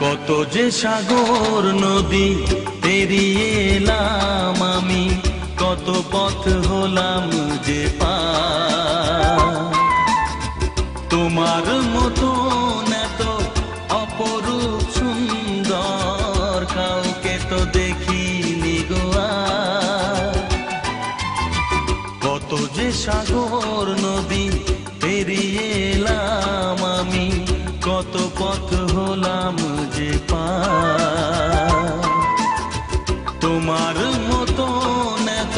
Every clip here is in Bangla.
কত যে সাগর নদী পেরিয়ে এলাম আমি, কত পথ হলাম যে পার। তোমার মতন এত অপরূপ সুন্দর কাউকে তো দেখিনি গো আর। কত যে সাগর নদী পেরিয়ে এলাম আমি, কত পথ হলাম যে পার। তোমার মতন এত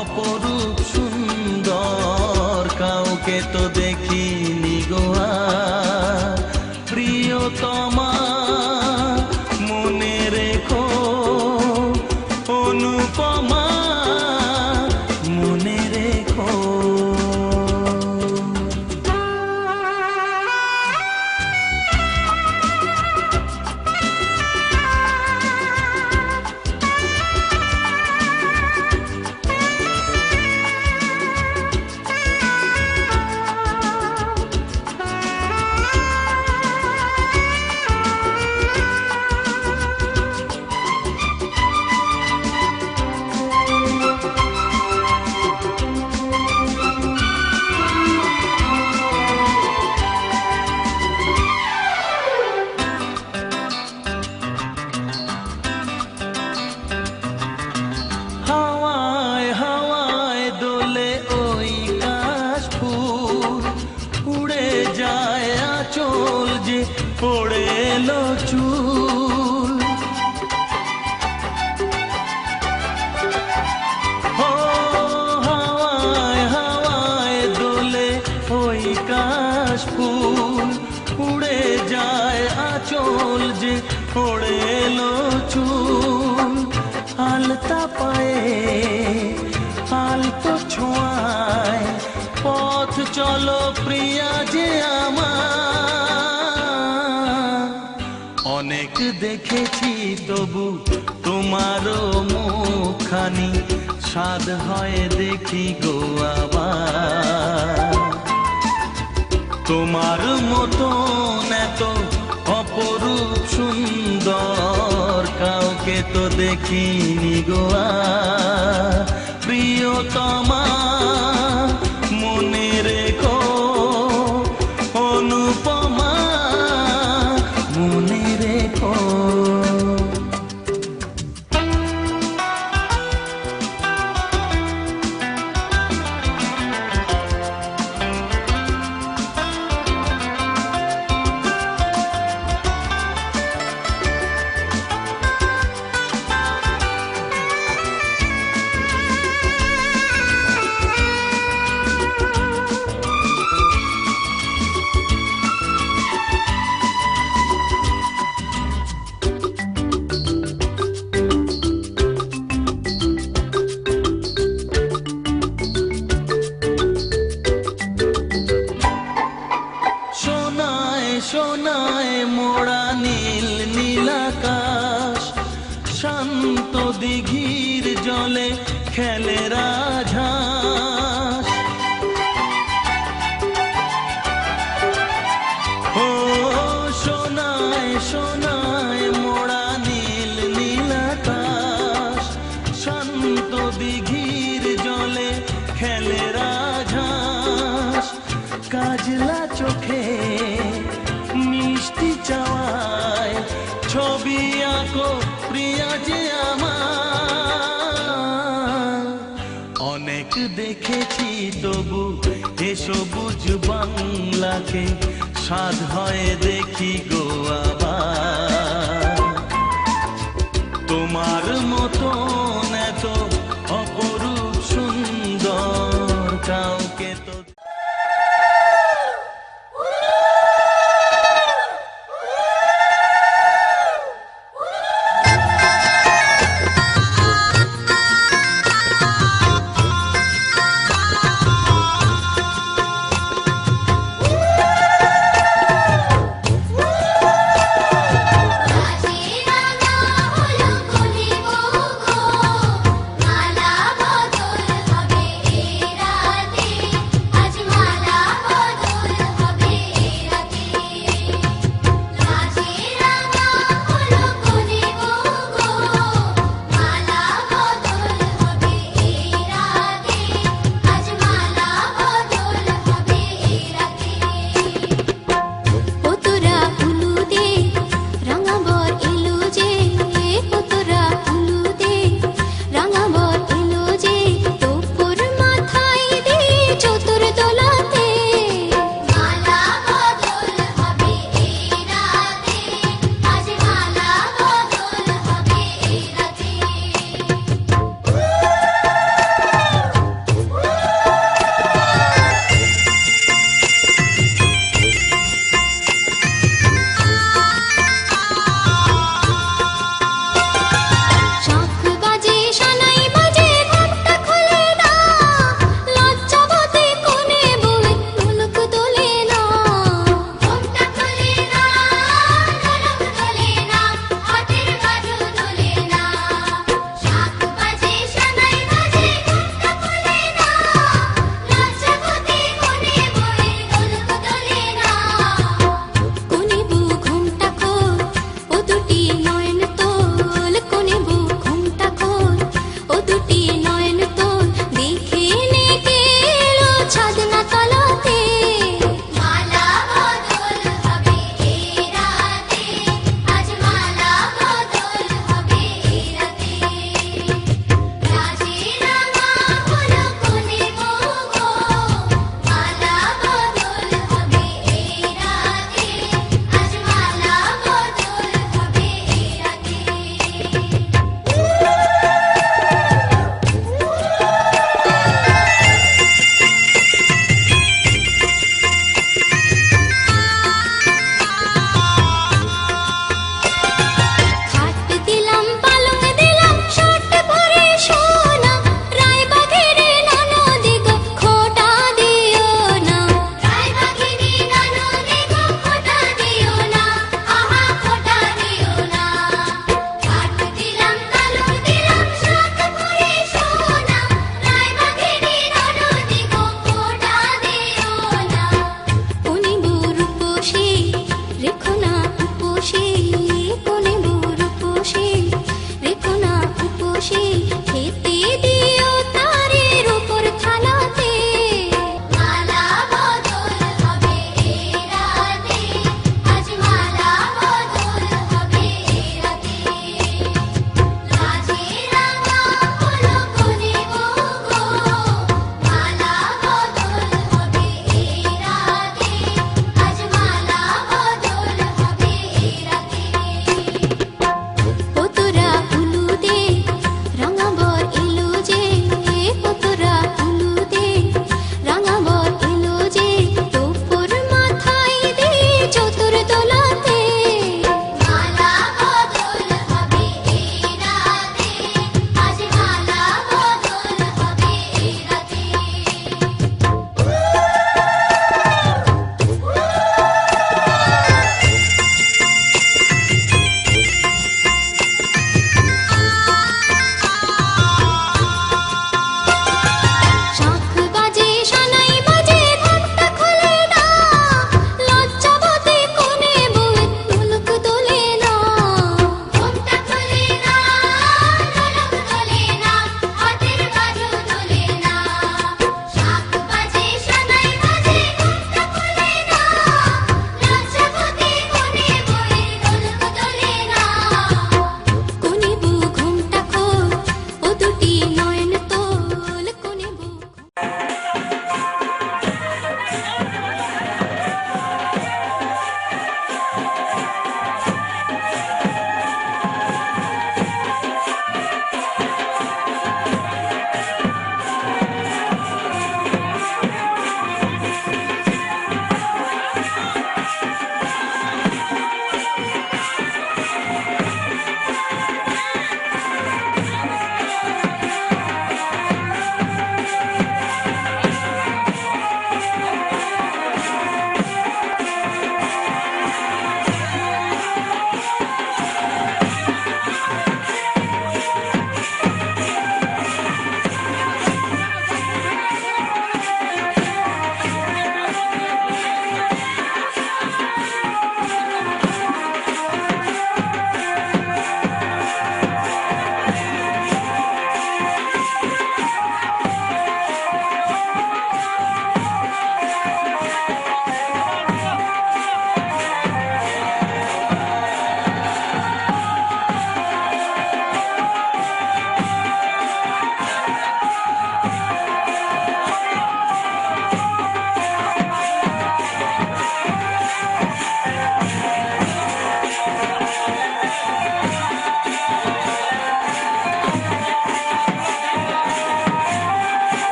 অপরূপ সুন্দর কাউকে তো দেখিনি গো আর। প্রিয়তমা মনে রেখো, অনুপমা মনে রেখো। হাওয়ায় হাওয়ায় দোলে ওই কাশফুল, উড়ে যায় আঁচল যে পড়ে এলো চুল। ও হাওয়ায় হাওয়ায় দোলে ওই কাশফুল, উড়ে যায় আঁচল যে পড়ে এলো চুল। আলতা পায়ে আলতো ছোঁয়ায় পথ চলো প্রিয়া যে আমার। অনেক দেখেছি তবু তোমারও মুখখানি, স্বাদ হয় দেখি গো আবার। তোমার মতন এত অপরূপ সুন্দর কাউকে তো দেখিনি গো আর। প্রিয়তমা মনে রেখো, অনুপমা মনে রেখো। সোনায় মোড়া নীল নীলাকাশ, শান্ত দিঘির জলে খেলে রাজহাঁস। ও সোনায় সোনায় মোড়া নীল নীলাকাশ, শান্ত দিঘির জলে খেলে রাজহাঁস। কাজলা চোখে মিষ্টি চাওয়ায় ছবি আঁকো প্রিয়া যে আমার। অনেক দেখেছি তবু এ সবুজ বাংলাকে, স্বাদ হয় দেখি গো আবার। তোমার মতন এত অপরূপ সুন্দর কাউকে তো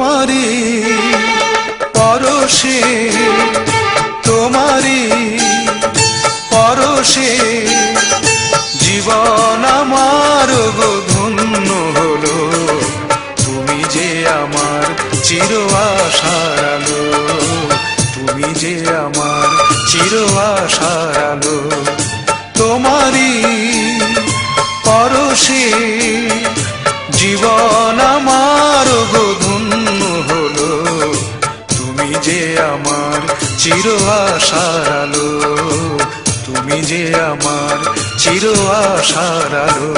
তোমারি পরশে, তোমারি পরশে জীবন আমার গো ধন্য হলো। তুমি যে আমার চির আশার আলো, তুমি যে আমার চির আশার আলো। তোমারি পরশে জীবন আমার গো ধন্য হলো। তুমি যে আমার চির আশার আলো, তুমি যে আমার চির আশার আলো।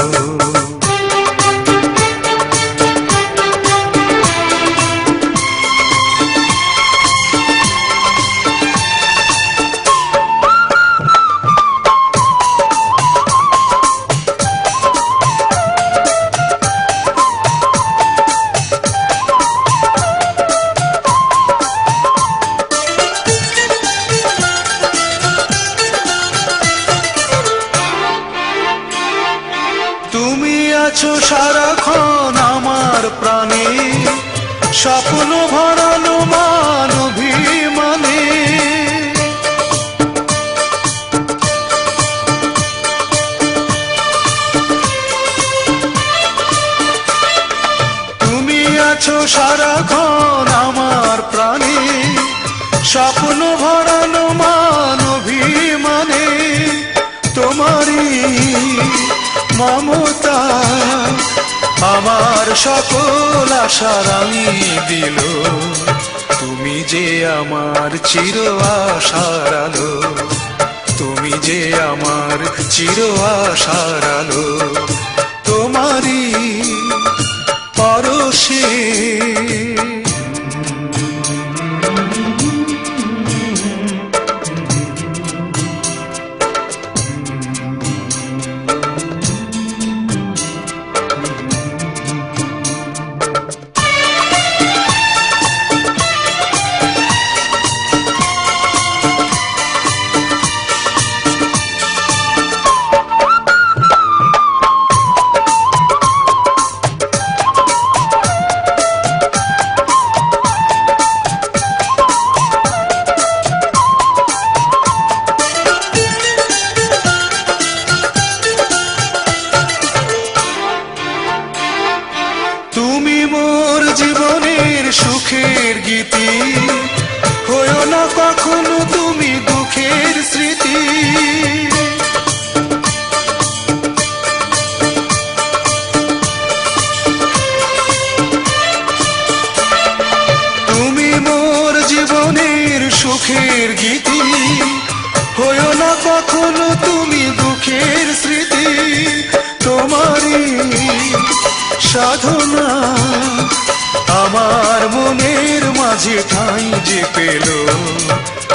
তুমি আছো সারাক্ষণ আমার প্রাণে, স্বপ্ন ভরানো মান অভিমানে। তুমি আছো সারাক্ষণ আমার প্রাণে, স্বপ্ন ভরানো মান অভিমানে। তোমারি মমতা আমার সকল আশা রাঙিয়ে দিল। তুমি যে আমার চির আশার আলো, তুমি যে আমার চির আশার আলো। তোমারি পরশে তুমি মোর জীবনের সুখের গীতি, হয়ো না কখনো তুমি দুঃখের স্মৃতি। তুমি মোর জীবনের সুখের গীতি, হয়ো না কখনো তুমি দুঃখের স্মৃতি। তোমারি সাধনা আমার মনের মাঝে ঠাঁই যে পেল।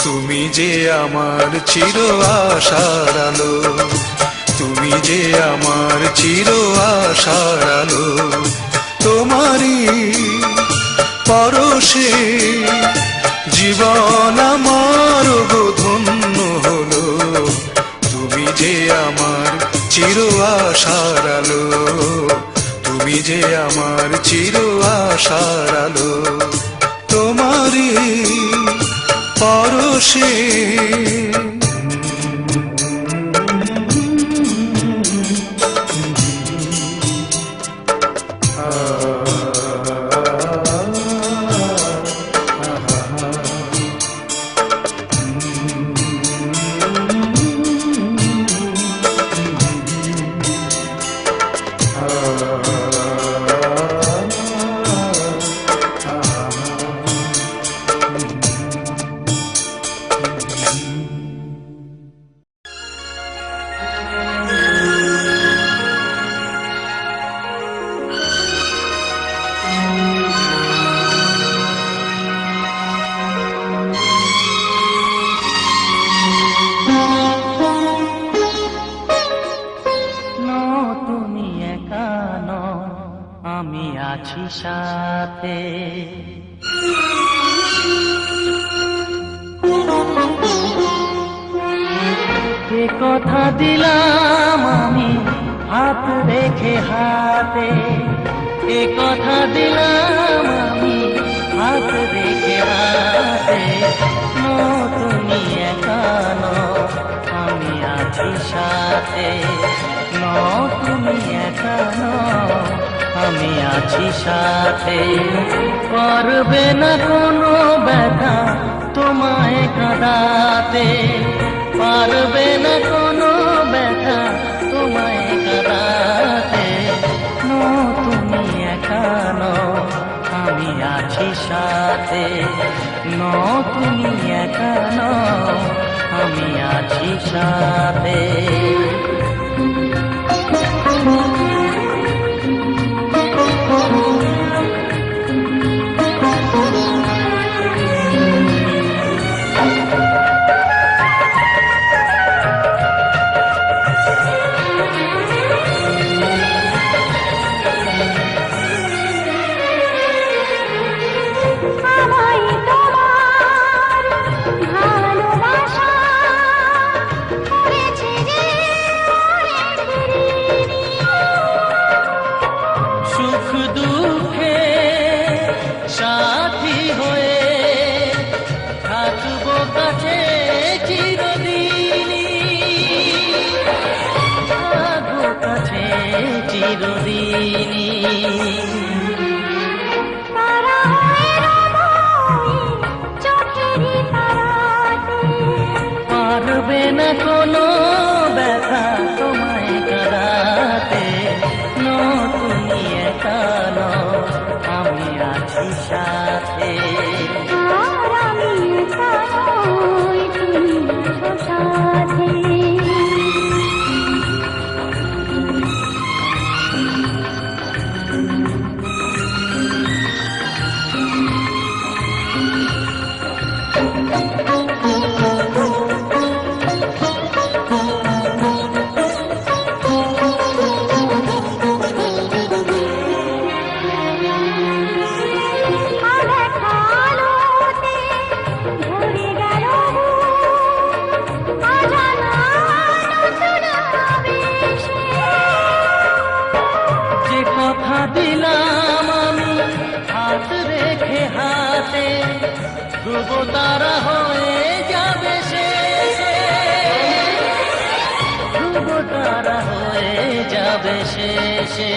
তুমি যে আমার চির আশার আলো, তুমি যে আমার চির আশার আলো। তোমারি পরশে জীবন আমার গো ধন্য হলো। তুমি যে আমার চির আশার আলো, তুমি যে আমার চির আশার আলো। তোমারি পরশে আমি আছি সাথে। এ কথা দিলাম আমি হাত রেখে হাতে, এ কথা দিলাম আমি তুমি একা নও, আমি আছি সাথে। তুমি একা নও, আমি আছি সাথে। পারবে না কোনো ব্যথা তোমায় কাঁদাতে, পারবে না কোনো ব্যথা তোমায় কাঁদাতে। তুমি একা নও, আমি আছি সাথে। তুমি একা নও, আমি আছি সাথে। সুখ দুঃখে সাথী হয়ে থাকবো কাছে চিরদিনই, থাকবো কাছে চিরদিনই। পারবে না কোনো ব্যথা তোমায় কাঁদাতে। তুমি একা নও, আমি আছি সাথে। যে কথা দিলাম আমি হাত রেখে হাতে, ধ্রুব তারা হয়ে যাবে শেষে, ধ্রুব তারা হয়ে যাবে শেষে।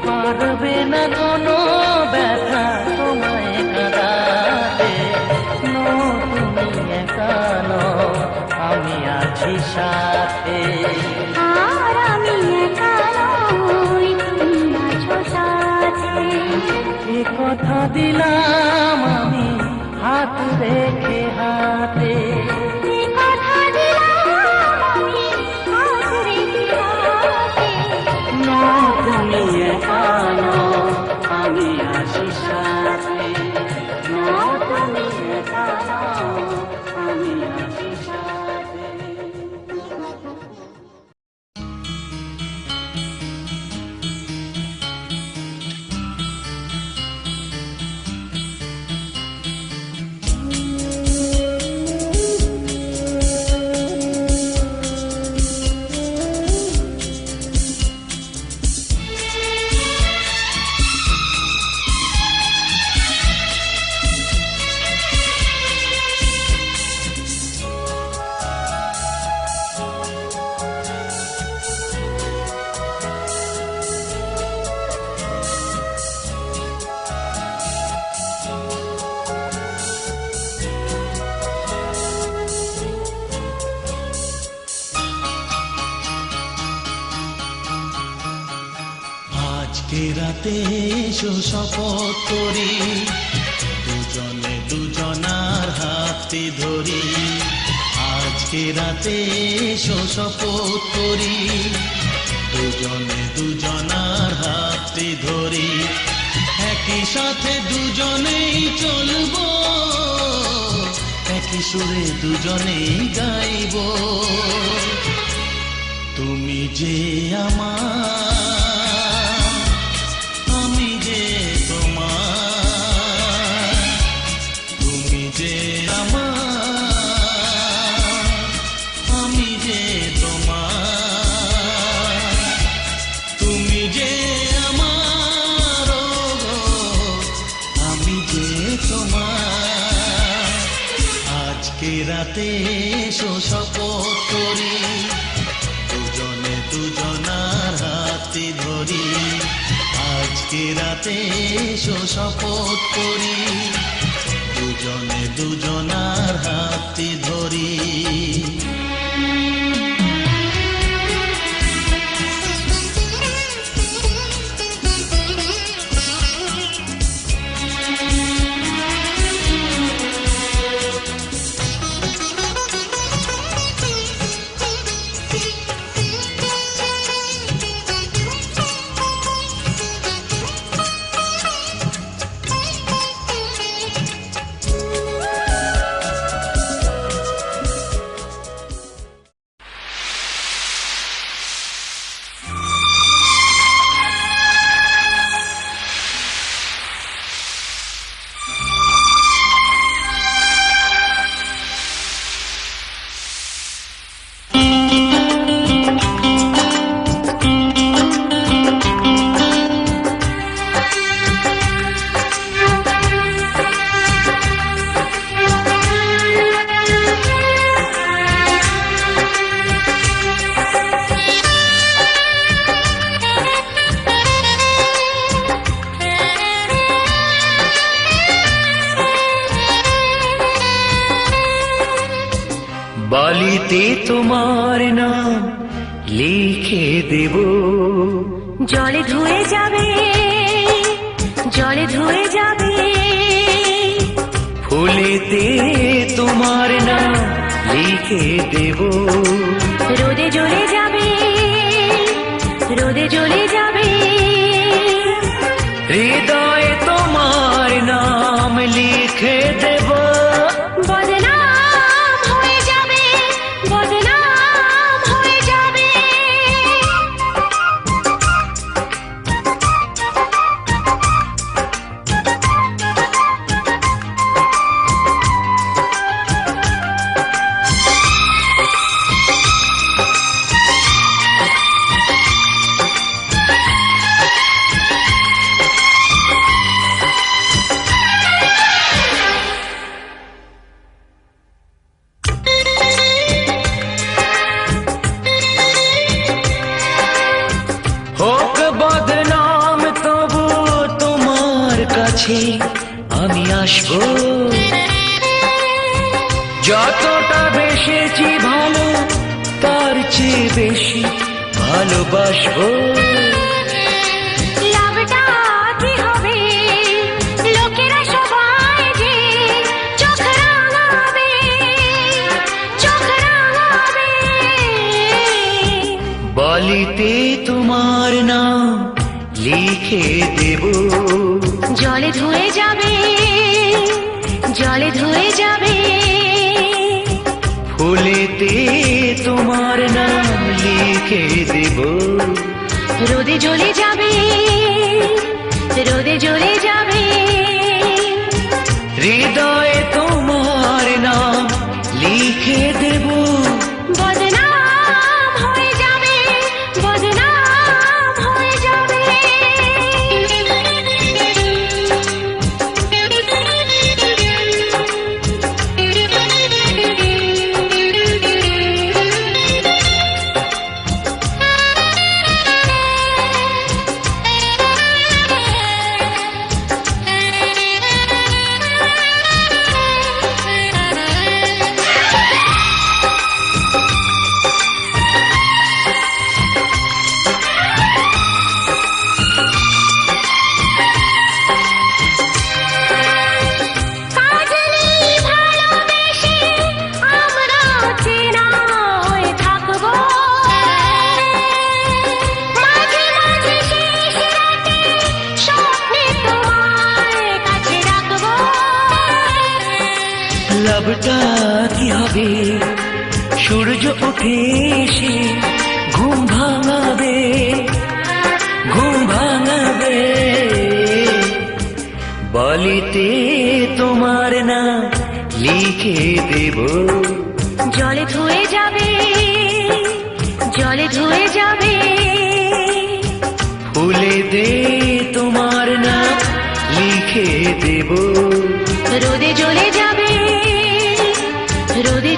পারবে না কোনো ব্যথা তোমায় কাঁদাতে। তুমি একা নও, আমি আছি সাথে। এ কথা দিলাম আমি হাত রেখে হাতে। তুমি একা নও, আমি আছি সাথে। তুমি একা নও, আমি আছি সাথে। আজকে রাতে এসো শপথ করি, দুজনে দুজনার হাতে ধরি। আজকে রাতে এসো শপথ করি, দুজনে দুজনার হাতে ধরি। একই সাথে দুজনেই চলবো, একই সুরে দুজনেই গাইবো। তুমি যে আমার, আমি যে তোমার। তুমি যে আমার, আমি যে তোমার। তুমি রাতে এসো শপথ করি, দুজনে দুজনার হাতে ধরি। আজকে রাতে এসো শপথ করি, দুজনে দুজনার হাতে ধরি। বালিতে তোমার নাম লিখে দেব, জলে ধুয়ে যাবে, জলে ধুয়ে যাবে। ফুলেতে তোমার নাম লিখে দেব, রোদে জ্বলে যাবে, রোদে জ্বলে যাবে। হৃদয়ে তোমার নাম লিখে দেব। বদনাম হয়ে যাবে, বদনাম হয়ে যাবে। হোক বদনাম তবু তোমার কাছে আমি আসবো, যতটা বেশেছি ভালো তার চেয়ে বেশি ভালোবাসবো। লাভটা কি হবে, লোকেরা সবাই যে চোখ রাঙাবে, চোখ রাঙাবে। বালিতে তোমার নাম লিখে দেব, জলে ধুয়ে যাবে, জলে ধুয়ে যাবে। ফুলেতে তোমার নাম লিখে দেব, রোদে জ্বলে যাবে, রোদে জ্বলে যাবে। হৃদয়ে তোমার নাম লিখে দেব। বদনাম হয়ে যাবে, বদনাম হয়ে যাবে। লাভটা কি হবে, সূর্য উঠে এসে ঘুম ভাঙাবে, ঘুম ভাঙাবে। বালিতে তোমার নাম লিখে দেব, জলে ধুয়ে যাবে, জলে ধুয়ে যাবে। ফুলে দে তোমার নাম লিখে দেব, রোদে জ্বলে যাবে, রোদে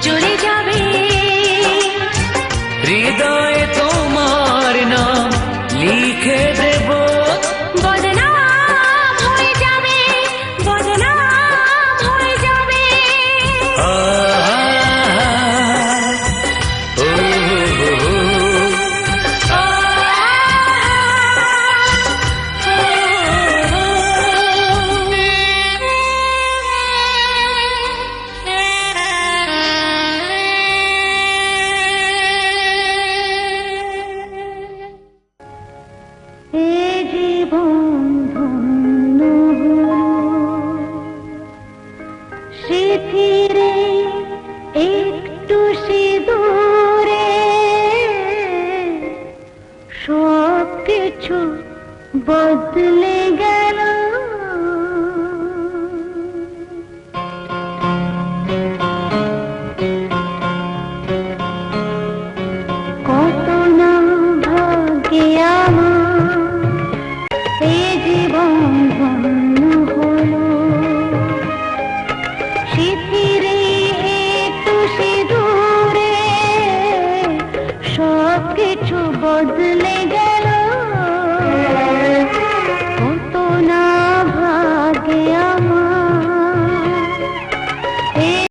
জীবন ধন্য হলো। স্মৃতিরে একটু সিঁদুরে সব কিছু বদলে গেল। কত না ভাগ্যে আমার এ জীবন ধন্য হলো। স্মৃতিরে একটু সিঁদুরে সব কিছু বদলে